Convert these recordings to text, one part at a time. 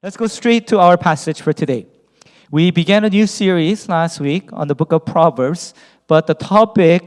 Let's go straight to our passage for today. We began a new series last week on the book of Proverbs, but the topic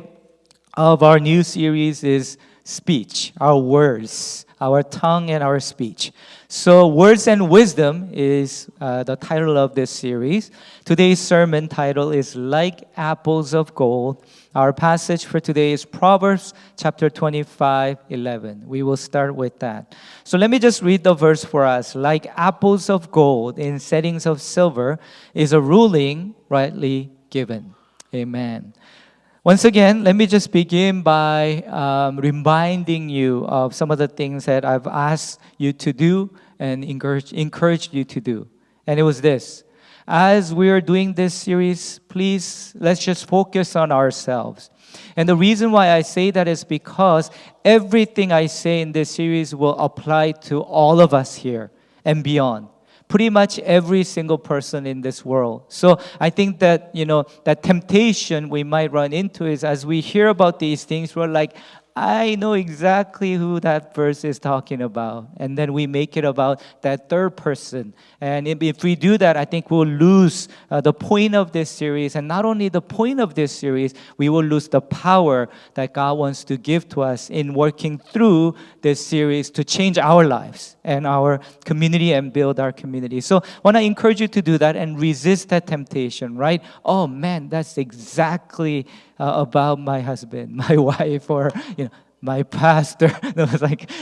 of our new series is speech, our words, our tongue and our speech. So, Words and Wisdom is the title of this series. Today's sermon title is Like Apples of Gold. Our passage for today is Proverbs chapter 25:11. We will start with that. So let me just read the verse for us. Like apples of gold in settings of silver is a ruling rightly given. Amen. Once again, let me just begin by reminding you of some of the things that I've asked you to do and encouraged you to do. And it was this. As we are doing this series, please, let's just focus on ourselves. And the reason why I say that is because everything I say in this series will apply to all of us here and beyond. Pretty much every single person in this world. So I think that, that temptation we might run into is as we hear about these things, we're like, I know exactly who that verse is talking about. And then we make it about that third person. And if we do that, I think we'll lose the point of this series. And not only the point of this series, we will lose the power that God wants to give to us in working through this series to change our lives and our community and build our community. So I want to encourage you to do that and resist that temptation, right? Oh man, that's exactly about my husband, my wife, or my pastor.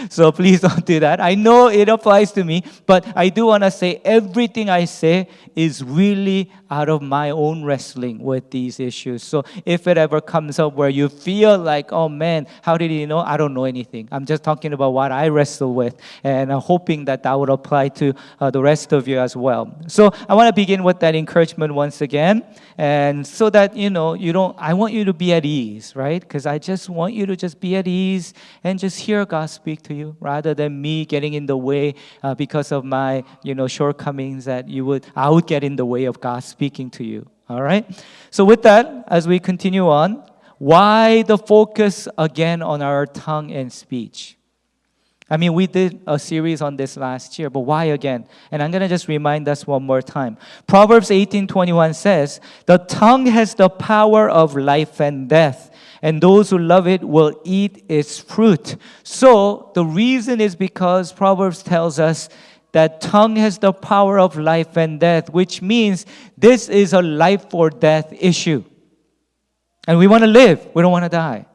So please don't do that. I know it applies to me, but I do want to say everything I say is really out of my own wrestling with these issues. So if it ever comes up where you feel like, oh man, how did he know? I don't know anything. I'm just talking about what I wrestle with, and I'm hoping that would apply to the rest of you as well. So I want to begin with that encouragement once again, and so that I want you to be at ease, right? Because I just want you to just be at ease and just hear God speak to you, rather than me getting in the way because of my shortcomings. That I would get in the way of God speaking to you. All right. So with that, as we continue on, why the focus again on our tongue and speech? I mean, we did a series on this last year, but why again? And I'm going to just remind us one more time. Proverbs 18:21 says, "The tongue has the power of life and death, and those who love it will eat its fruit." So the reason is because Proverbs tells us that tongue has the power of life and death, which means this is a life or death issue. And we want to live. We don't want to die.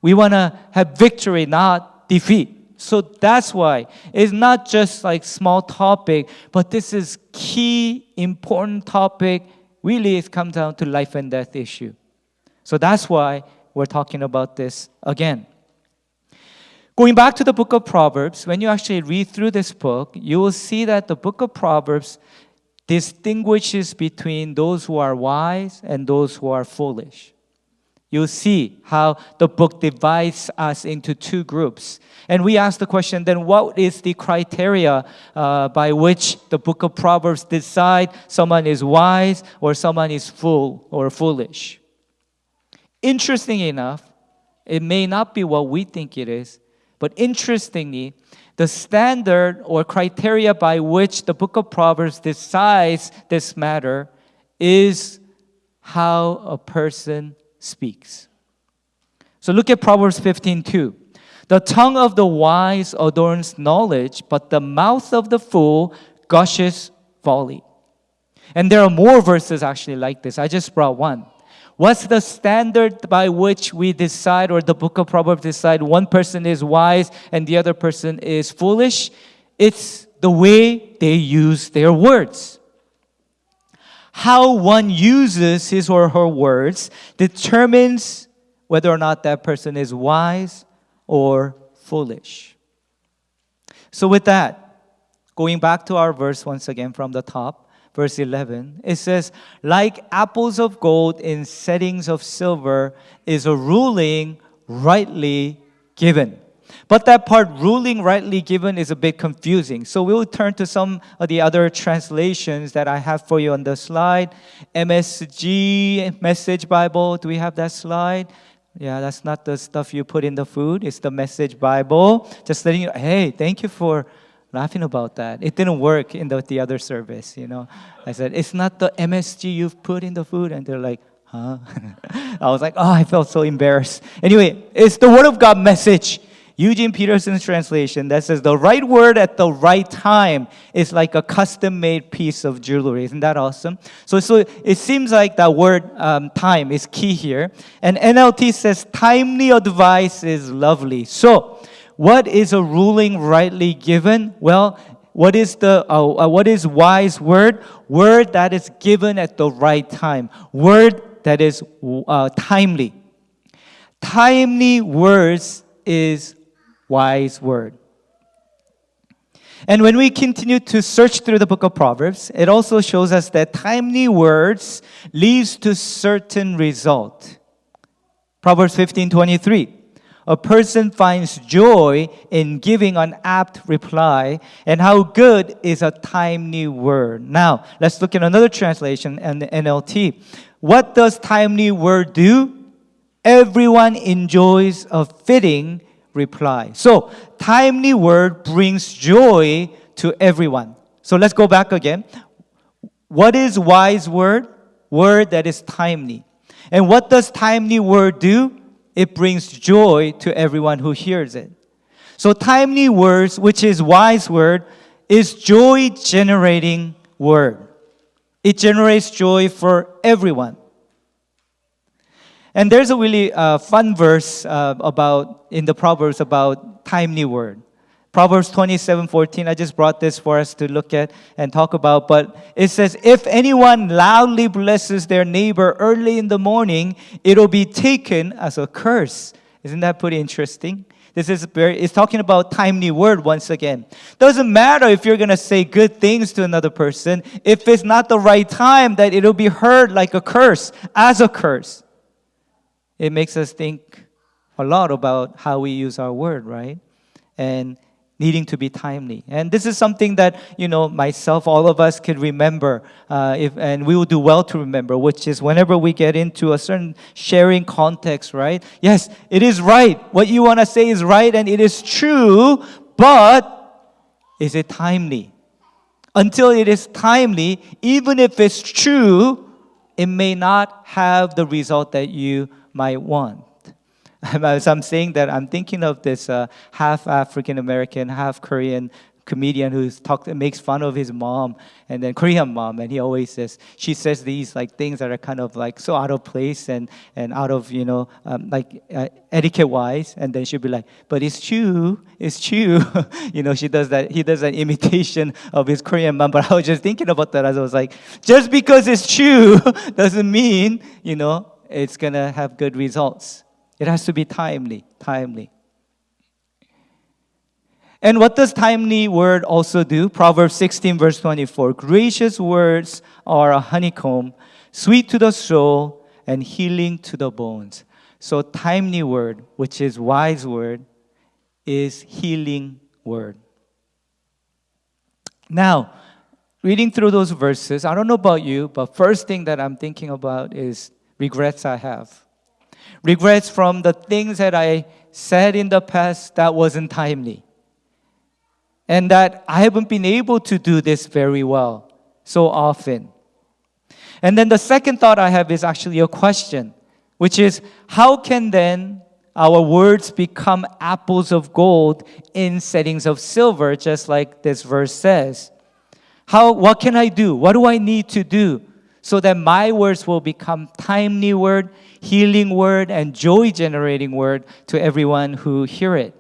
We want to have victory, not defeat. So that's why it's not just like small topic, but this is key, important topic. Really, it comes down to life and death issue. So that's why we're talking about this again. Going back to the book of Proverbs, when you actually read through this book, you will see that the book of Proverbs distinguishes between those who are wise and those who are foolish. You'll see how the book divides us into two groups. And we ask the question, then what is the criteria by which the book of Proverbs decide someone is wise or someone is fool or foolish? Interesting enough, it may not be what we think it is, but interestingly, the standard or criteria by which the book of Proverbs decides this matter is how a person speaks. So look at Proverbs 15:2. "The tongue of the wise adorns knowledge, but the mouth of the fool gushes folly." And there are more verses actually like this. I just brought one. What's the standard by which we decide, or the book of Proverbs decide, one person is wise and the other person is foolish? It's the way they use their words. How one uses his or her words determines whether or not that person is wise or foolish. So with that, going back to our verse once again from the top, verse 11, it says, "Like apples of gold in settings of silver is a ruling rightly given." But that part, ruling rightly given, is a bit confusing. So we'll turn to some of the other translations that I have for you on the slide. MSG, Message Bible. Do we have that slide? Yeah, that's not the stuff you put in the food. It's the Message Bible. Just letting you, hey, thank you for laughing about that. It didn't work in the other service, you know. I said, it's not the MSG you've put in the food. And they're like, huh? I was like, oh, I felt so embarrassed. Anyway, it's the Word of God message. Eugene Peterson's translation that says the right word at the right time is like a custom-made piece of jewelry. Isn't that awesome? So it seems like that word time is key here. And NLT says timely advice is lovely. So what is a ruling rightly given? Well, what is wise word? Word that is given at the right time. Word that is timely. Timely words is wise word. And when we continue to search through the book of Proverbs, it also shows us that timely words leads to certain result. Proverbs 15:23. A person finds joy in giving an apt reply, and how good is a timely word. Now, let's look at another translation in the NLT. What does timely word do? Everyone enjoys a fitting reply. So, timely word brings joy to everyone. So let's go back again. What is wise word? Word that is timely. And what does timely word do? It brings joy to everyone who hears it. So timely words, which is wise word, is joy-generating word. It generates joy for everyone. And there's a really fun verse in the Proverbs about timely word. Proverbs 27:14. I just brought this for us to look at and talk about. But it says, if anyone loudly blesses their neighbor early in the morning, it'll be taken as a curse. Isn't that pretty interesting? It's talking about timely word once again. Doesn't matter if you're going to say good things to another person. If it's not the right time, that it'll be heard like a curse, as a curse. It makes us think a lot about how we use our word, right? And needing to be timely. And this is something that, myself, all of us could remember, and we will do well to remember, which is whenever we get into a certain sharing context, right? Yes, it is right. What you want to say is right, and it is true, but is it timely? Until it is timely, even if it's true, it may not have the result that you might want. As I'm saying that, I'm thinking of this half African American, half Korean comedian who makes fun of his mom, and then Korean mom, and she says these like things that are kind of like so out of place and out of etiquette wise, and then she'll be like, but it's true. He does that imitation of his Korean mom. But I was just thinking about that as I was like, just because it's true doesn't mean it's gonna have good results. It has to be timely. And what does timely word also do? Proverbs 16 verse 24. Gracious words are a honeycomb, sweet to the soul and healing to the bones. So timely word, which is wise word, is healing word. Now, reading through those verses, I don't know about you, but first thing that I'm thinking about is regrets I have. Regrets from the things that I said in the past that wasn't timely. And that I haven't been able to do this very well so often. And then the second thought I have is actually a question, which is, how can then our words become apples of gold in settings of silver, just like this verse says? What can I do? What do I need to do so that my words will become timely word, healing word, and joy-generating word to everyone who hear it?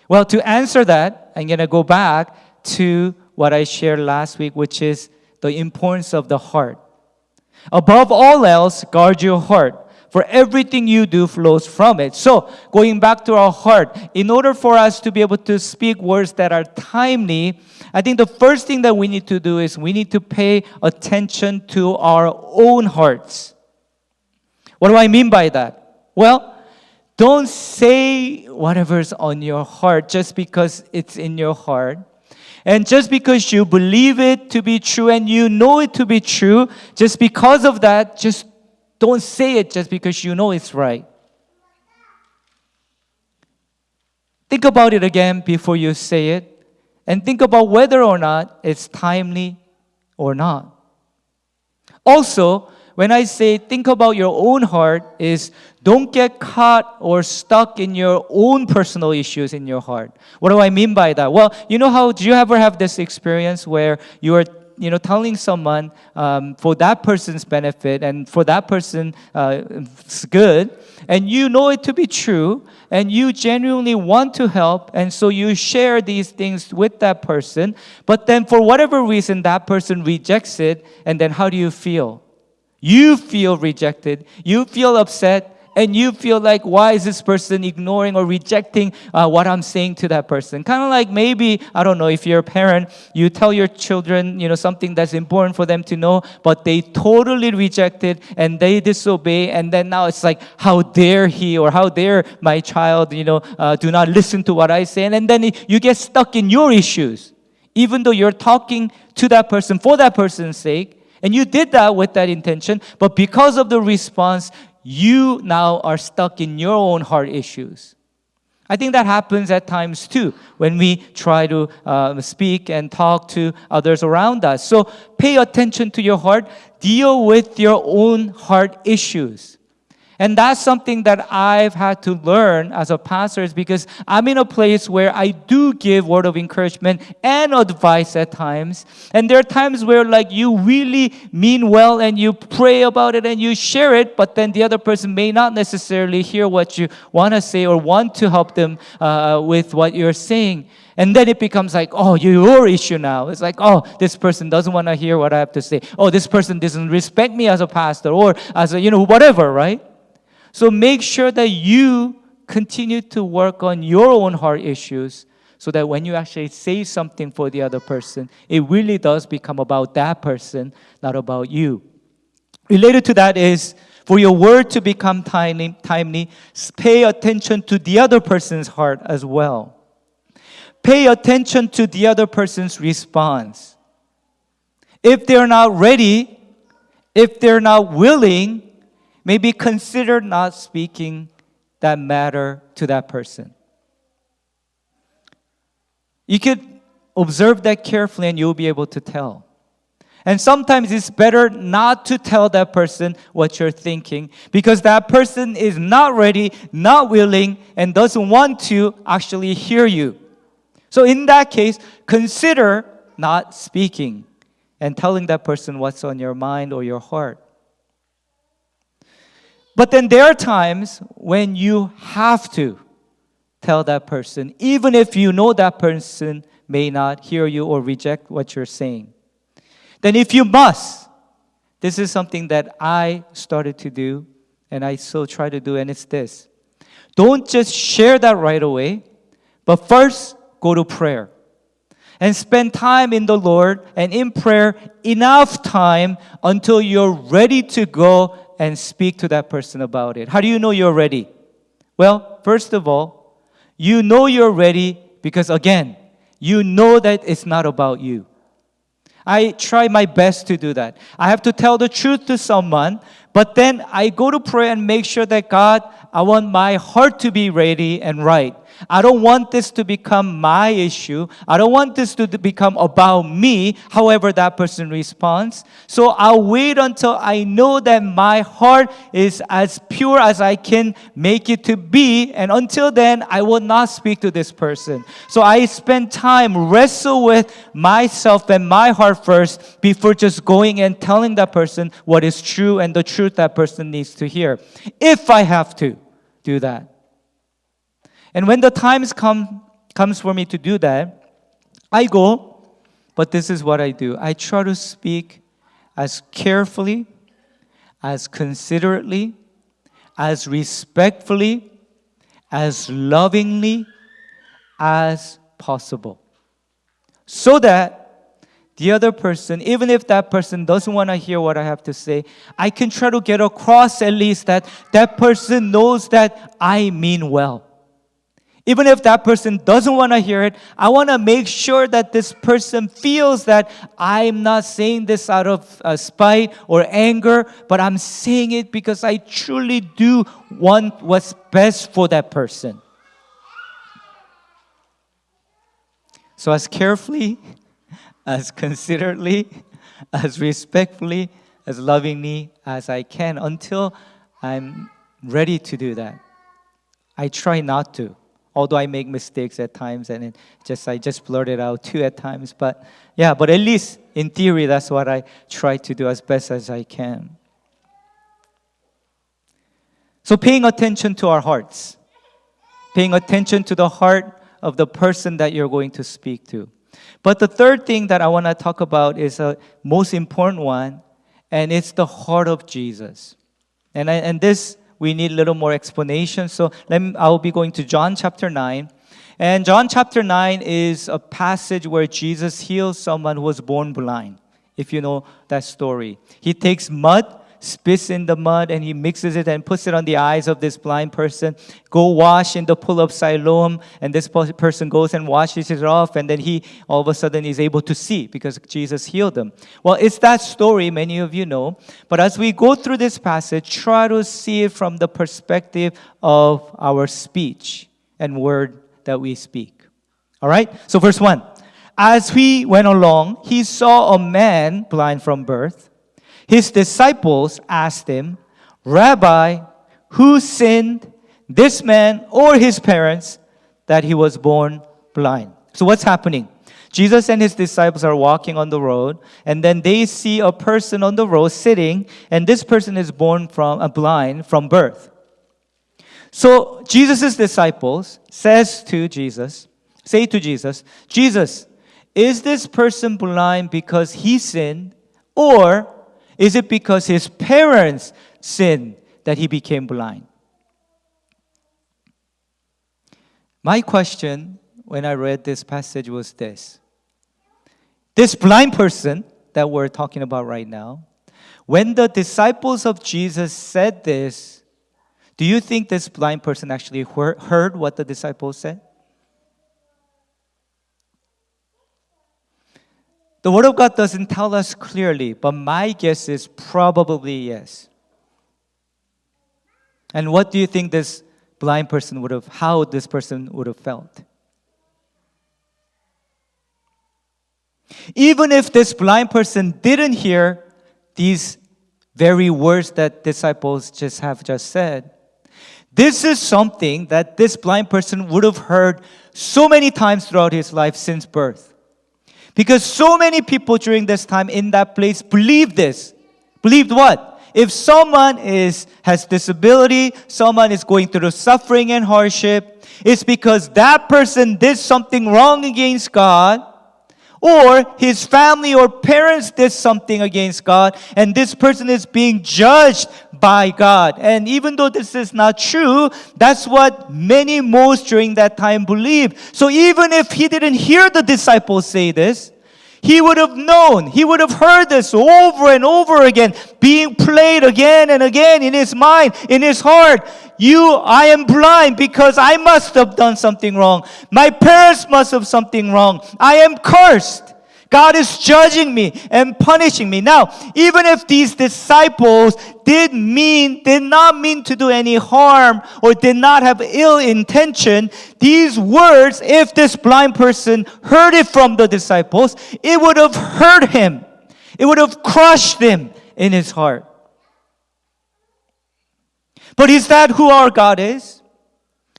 Well, to answer that, I'm going to go back to what I shared last week, which is the importance of the heart. Above all else, guard your heart, for everything you do flows from it. So, going back to our heart, in order for us to be able to speak words that are timely, I think the first thing that we need to do is we need to pay attention to our own hearts. What do I mean by that? Well, don't say whatever's on your heart just because it's in your heart. And just because you believe it to be true and you know it to be true, just because of that, just don't say it just because you know it's right. Think about it again before you say it. and think about whether or not it's timely or not. Also, when I say think about your own heart, is don't get caught or stuck in your own personal issues in your heart. What do I mean by that? Well, do you ever have this experience where you are telling someone for that person's benefit and for that person it's good, and you know it to be true, and you genuinely want to help, and so you share these things with that person, but then for whatever reason that person rejects it, and then how do you feel? You feel rejected, you feel upset, and you feel like, why is this person ignoring or rejecting what I'm saying to that person? Kind of like maybe, I don't know, if you're a parent, you tell your children, something that's important for them to know, but they totally reject it and they disobey, and then now it's like, how dare he or how dare my child, do not listen to what I say, and then you get stuck in your issues, even though you're talking to that person for that person's sake, and you did that with that intention, but because of the response, you now are stuck in your own heart issues. I think that happens at times too when we try to speak and talk to others around us. So pay attention to your heart. Deal with your own heart issues. And that's something that I've had to learn as a pastor, is because I'm in a place where I do give word of encouragement and advice at times. And there are times where you really mean well and you pray about it and you share it, but then the other person may not necessarily hear what you want to say or want to help them with what you're saying. And then it becomes like, oh, your issue now. It's like, oh, this person doesn't want to hear what I have to say. Oh, this person doesn't respect me as a pastor or as a, whatever, right? So make sure that you continue to work on your own heart issues so that when you actually say something for the other person, it really does become about that person, not about you. Related to that is, for your word to become timely, pay attention to the other person's heart as well. Pay attention to the other person's response. If they're not ready, if they're not willing, maybe consider not speaking that matter to that person. You could observe that carefully and you'll be able to tell. And sometimes it's better not to tell that person what you're thinking, because that person is not ready, not willing, and doesn't want to actually hear you. So in that case, consider not speaking and telling that person what's on your mind or your heart. But then there are times when you have to tell that person, even if you know that person may not hear you or reject what you're saying. Then if you must, this is something that I started to do and I still try to do, and it's this. Don't just share that right away, but first go to prayer. And spend time in the Lord and in prayer, enough time until you're ready to go and speak to that person about it. How do you know you're ready? Well, first of all, you know you're ready because, again, you know that it's not about you. I try my best to do that. I have to tell the truth to someone, but then I go to pray and make sure that, God, I want my heart to be ready and right. I don't want this to become my issue. I don't want this to become about me, however that person responds. So I'll wait until I know that my heart is as pure as I can make it to be. And until then, I will not speak to this person. So I spend time, wrestle with myself and my heart first before just going and telling that person what is true and the truth that person needs to hear. If I have to do that. And when the times comes for me to do that, I go, but this is what I do. I try to speak as carefully, as considerately, as respectfully, as lovingly as possible. So that the other person, even if that person doesn't want to hear what I have to say, I can try to get across at least that that person knows that I mean well. Even if that person doesn't want to hear it, I want to make sure that this person feels that I'm not saying this out of spite or anger, but I'm saying it because I truly do want what's best for that person. So as carefully, as considerately, as respectfully, as lovingly as I can until I'm ready to do that. I try not to, although I make mistakes at times and I just blurt it out too at times. But at least in theory, that's what I try to do as best as I can. So paying attention to our hearts, paying attention to the heart of the person that you're going to speak to. But the third thing that I want to talk about is a most important one, and it's the heart of Jesus. And this, we need a little more explanation. So I'll be going to John chapter 9. And John chapter 9 is a passage where Jesus heals someone who was born blind, if you know that story. He takes mud, spits in the mud, and he mixes it and puts it on the eyes of this blind person. Go wash in the pool of Siloam, and this person goes and washes it off, and then he all of a sudden is able to see because Jesus healed him. Well, it's that story many of you know, but as we go through this passage, try to see it from the perspective of our speech and word that we speak. All right? So verse 1. As he went along, he saw a man blind from birth. His disciples asked him, Rabbi, who sinned, this man or his parents, that he was born blind? So what's happening? Jesus and his disciples are walking on the road, and then they see a person on the road sitting, and this person is born blind from birth. So Jesus' disciples say to Jesus, Jesus, is this person blind because he sinned, or is it because his parents sinned that he became blind? My question when I read this passage was this. This blind person that we're talking about right now, when the disciples of Jesus said this, do you think this blind person actually heard what the disciples said? The Word of God doesn't tell us clearly, but my guess is probably yes. And what do you think this blind person how this person would have felt? Even if this blind person didn't hear these very words that disciples have just said, this is something that this blind person would have heard so many times throughout his life since birth. Because so many people during this time in that place believed this. Believed what? If someone has disability, someone is going through suffering and hardship, it's because that person did something wrong against God, or his family or parents did something against God, and this person is being judged by God. And even though this is not true, that's what most during that time believed. So even if he didn't hear the disciples say this, he would have known, he would have heard this over and over again, being played again and again in his mind, in his heart. I am blind because I must have done something wrong. My parents must have something wrong. I am cursed. God is judging me and punishing me. Now, even if these disciples did not mean to do any harm or did not have ill intention, these words, if this blind person heard it from the disciples, it would have hurt him. It would have crushed him in his heart. But is that who our God is?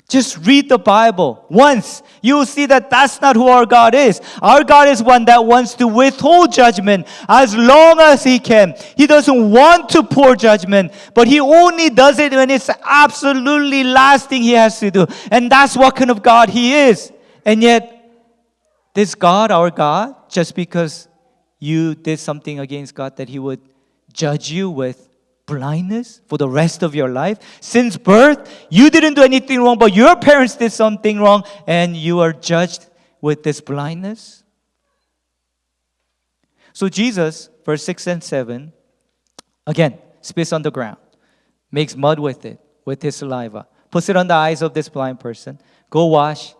Just read the Bible once. You will see that that's not who our God is. Our God is one that wants to withhold judgment as long as He can. He doesn't want to pour judgment, but He only does it when it's absolutely last thing He has to do. And that's what kind of God He is. And yet, this God, our God, just because you did something against God, that He would judge you with blindness for the rest of your life. Since birth, you didn't do anything wrong, but your parents did something wrong, and you are judged with this blindness. So Jesus, verse 6 and 7, again, spits on the ground, makes mud with it, with his saliva, puts it on the eyes of this blind person. Go wash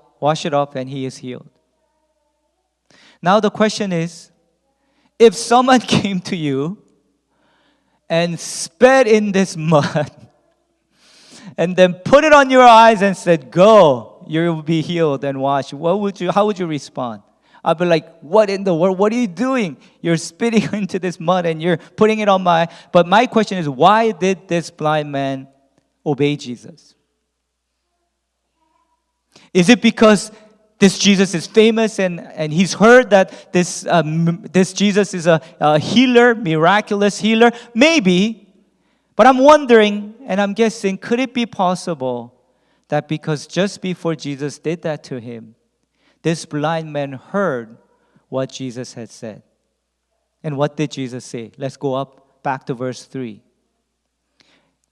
it off, and he is healed. Now the question is, if someone came to you and spat in this mud, and then put it on your eyes and said, go, you will be healed and washed, how would you respond? I'll be like, what in the world? What are you doing? You're spitting into this mud and you're putting it on my... But my question is, why did this blind man obey Jesus? Is it because this Jesus is famous and he's heard that this Jesus is a healer, miraculous healer? Maybe. But I'm wondering and I'm guessing, could it be possible that because just before Jesus did that to him, this blind man heard what Jesus had said? And what did Jesus say? Let's go up back to verse 3.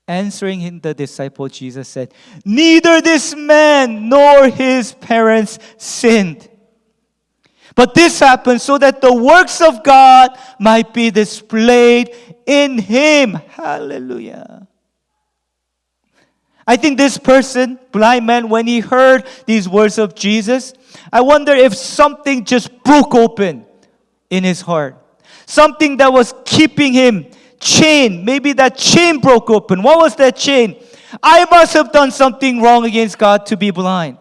Answering him, the disciple, Jesus said, neither this man nor his parents sinned. But this happened so that the works of God might be displayed in him. Hallelujah. I think this person, blind man, when he heard these words of Jesus, I wonder if something just broke open in his heart. Something that was keeping him chained. Maybe that chain broke open. What was that chain? I must have done something wrong against God to be blind.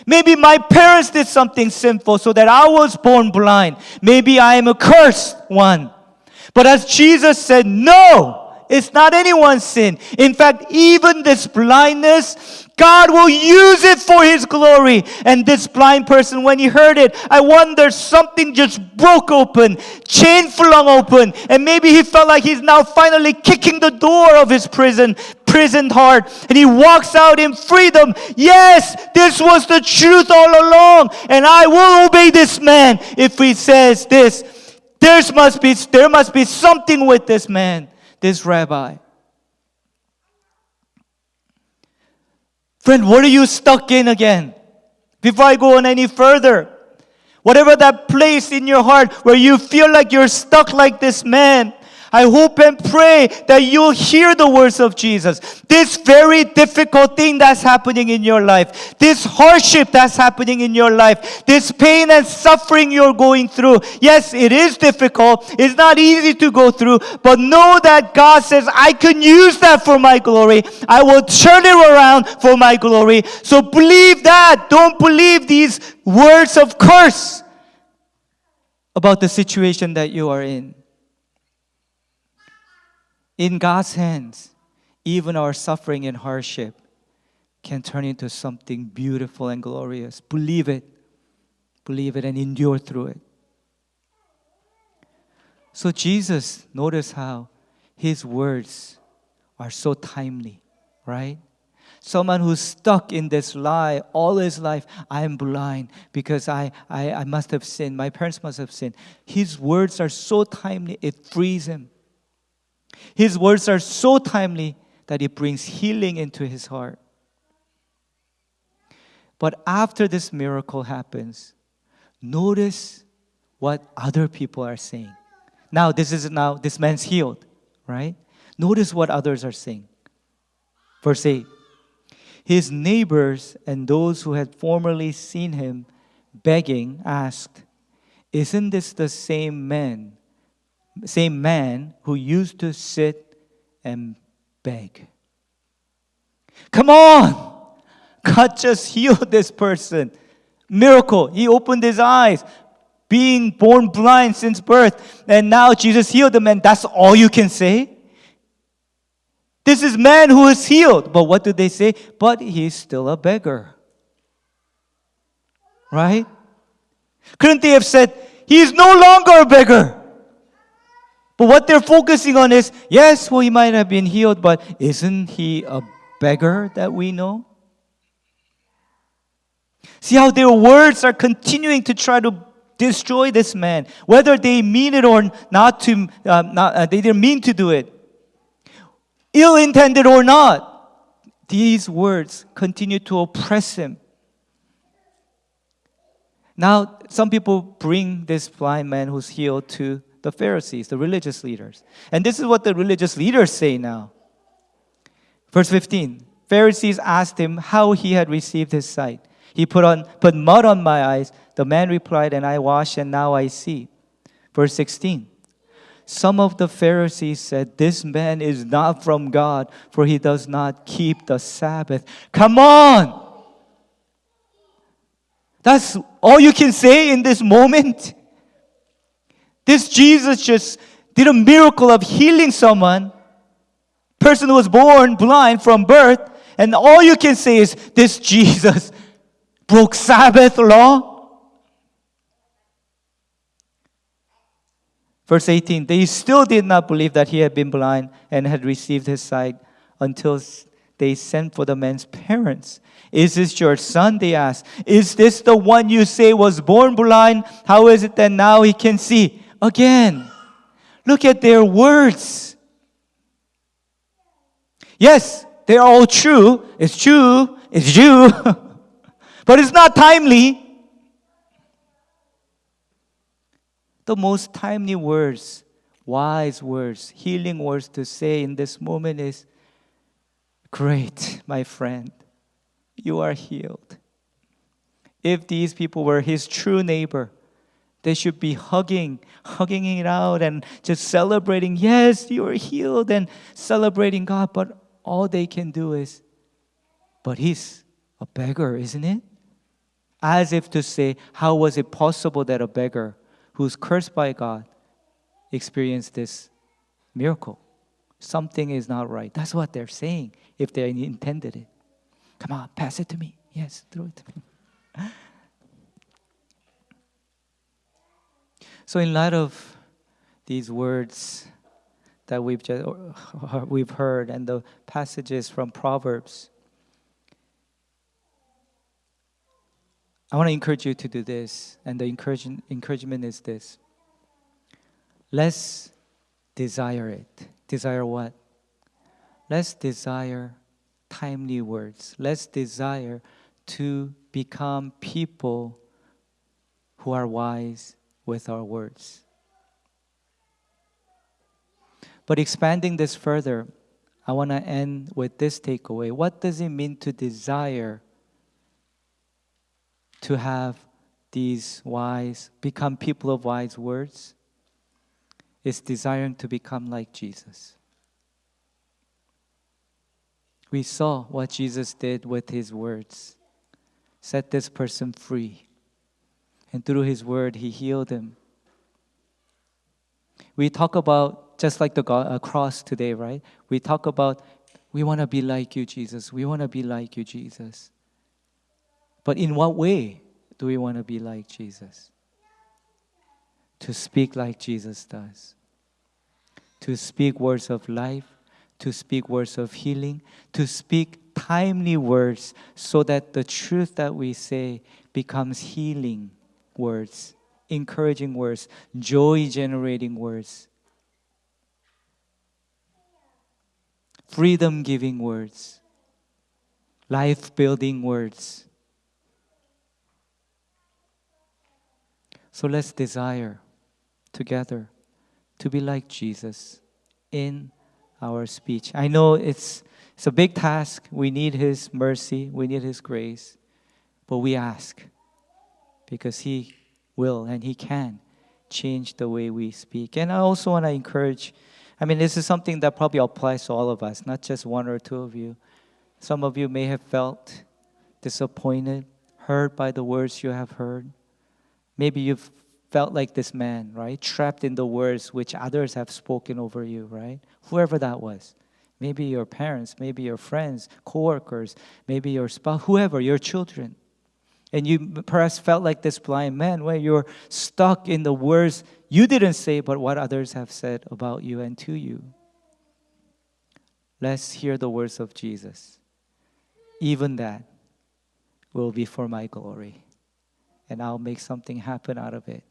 Maybe my parents did something sinful so that I was born blind. Maybe I am a cursed one. But as Jesus said, no, it's not anyone's sin. In fact, even this blindness, God will use it for His glory. And this blind person, when he heard it, I wonder, something just broke open, chain flung open, and maybe he felt like he's now finally kicking the door of his prisoned heart, and he walks out in freedom. Yes, this was the truth all along, and I will obey this man if he says this. There must be something with this man, this rabbi. Friend, what are you stuck in again? Before I go on any further, whatever that place in your heart where you feel like you're stuck like this man, I hope and pray that you'll hear the words of Jesus. This very difficult thing that's happening in your life, this hardship that's happening in your life, this pain and suffering you're going through. Yes, it is difficult. It's not easy to go through, but know that God says, I can use that for my glory. I will turn it around for my glory. So believe that. Don't believe these words of curse about the situation that you are in. In God's hands, even our suffering and hardship can turn into something beautiful and glorious. Believe it and endure through it. So Jesus, notice how His words are so timely, right? Someone who's stuck in this lie all his life, I am blind because I must have sinned. My parents must have sinned. His words are so timely, it frees him. His words are so timely that it brings healing into his heart. But after this miracle happens, notice what other people are saying. Now this man's healed, right? Notice what others are saying. Verse 8. His neighbors and those who had formerly seen him begging asked, isn't this the same man who used to sit and beg? Come on! God just healed this person. Miracle. He opened his eyes, being born blind since birth. And now Jesus healed him, and that's all you can say? This is man who is healed. But what do they say? But he's still a beggar. Right? Couldn't they have said, he's no longer a beggar? But what they're focusing on is, yes, well, he might have been healed, but isn't he a beggar that we know? See how their words are continuing to try to destroy this man, whether they mean it or not. They didn't mean to do it, ill-intended or not. These words continue to oppress him. Now, some people bring this blind man who's healed to the Pharisees, the religious leaders. And this is what the religious leaders say now. Verse 15, Pharisees asked him how he had received his sight. He put mud on my eyes. The man replied, and I washed, and now I see. Verse 16, some of the Pharisees said, this man is not from God, for he does not keep the Sabbath. Come on! That's all you can say in this moment. This Jesus just did a miracle of healing someone, person who was born blind from birth, and all you can say is this Jesus broke Sabbath law. Verse 18, they still did not believe that he had been blind and had received his sight until they sent for the man's parents. Is this your son? They asked. Is this the one you say was born blind? How is it that now he can see? Again, look at their words. Yes, they're all true. It's true. It's you. But it's not timely. The most timely words, wise words, healing words to say in this moment is, great, my friend, you are healed. If these people were his true neighbor, they should be hugging it out and just celebrating, yes, you are healed, and celebrating God. But all they can do is, but he's a beggar, isn't it? As if to say, how was it possible that a beggar who's cursed by God experienced this miracle? Something is not right. That's what they're saying if they intended it. Come on, pass it to me. Yes, throw it to me. So in light of these words that we've heard and the passages from Proverbs, I want to encourage you to do this, and the encouragement is this. Let's desire it. Desire what? Let's desire timely words. Let's desire to become people who are wise with our words. But expanding this further, I want to end with this takeaway. What does it mean to desire to have these become people of wise words? It's desiring to become like Jesus. We saw what Jesus did with his words. Set this person free. And through his word, he healed him. We talk about, just like the cross today, right? We talk about, we want to be like you, Jesus. We want to be like you, Jesus. But in what way do we want to be like Jesus? To speak like Jesus does. To speak words of life, to speak words of healing, to speak timely words so that the truth that we say becomes healing words, encouraging words, joy-generating words, freedom-giving words, life-building words. So let's desire together to be like Jesus in our speech. I know it's a big task. We need his mercy. We need his grace. But we ask because he will and he can change the way we speak. And I also want to encourage, this is something that probably applies to all of us, not just one or two of you. Some of you may have felt disappointed, hurt by the words you have heard. Maybe you've felt like this man, right? Trapped in the words which others have spoken over you, right? Whoever that was. Maybe your parents, maybe your friends, coworkers, maybe your spouse, whoever, your children. And you perhaps felt like this blind man where you're stuck in the words you didn't say, but what others have said about you and to you. Let's hear the words of Jesus. Even that will be for my glory. And I'll make something happen out of it.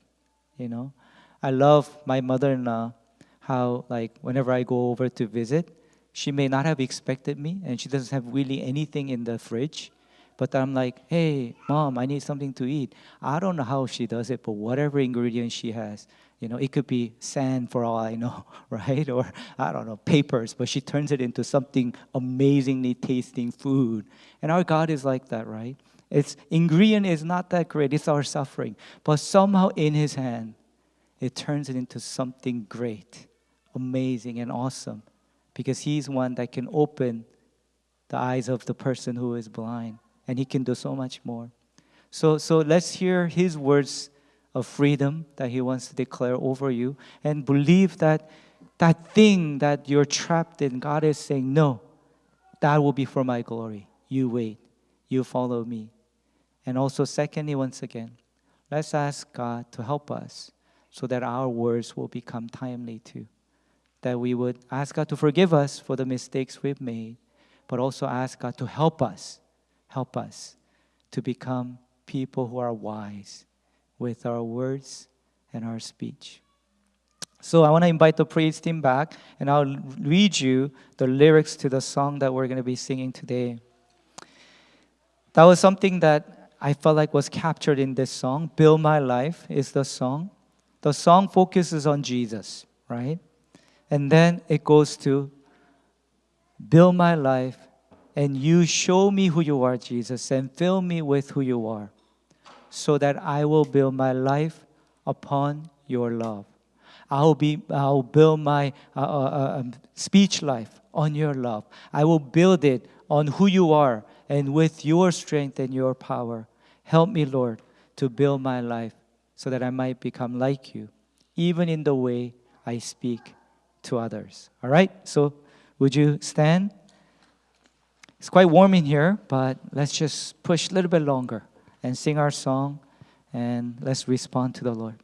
I love my mother-in-law, how whenever I go over to visit, she may not have expected me and she doesn't have really anything in the fridge. But I'm like, hey, Mom, I need something to eat. I don't know how she does it, but whatever ingredient she has, it could be sand for all I know, right? Or, I don't know, papers, but she turns it into something amazingly tasting food. And our God is like that, right? Its ingredient is not that great. It's our suffering. But somehow in his hand, it turns it into something great, amazing, and awesome. Because he's one that can open the eyes of the person who is blind. And he can do so much more. So let's hear His words of freedom that He wants to declare over you, and believe that that thing that you're trapped in, God is saying, no, that will be for my glory. You wait. You follow me. And also, secondly, once again, let's ask God to help us so that our words will become timely too. That we would ask God to forgive us for the mistakes we've made, but also ask God to help us to become people who are wise with our words and our speech. So I want to invite the praise team back, and I'll read you the lyrics to the song that we're going to be singing today. That was something that I felt like was captured in this song. Build My Life is the song. The song focuses on Jesus, right? And then it goes to build my life, and you show me who you are, Jesus, and fill me with who you are, so that I will build my life upon your love. I'll build my speech life on your love. I will build it on who you are and with your strength and your power. Help me, Lord, to build my life so that I might become like you, even in the way I speak to others. All right? So would you stand? It's quite warm in here, but let's just push a little bit longer and sing our song, and let's respond to the Lord.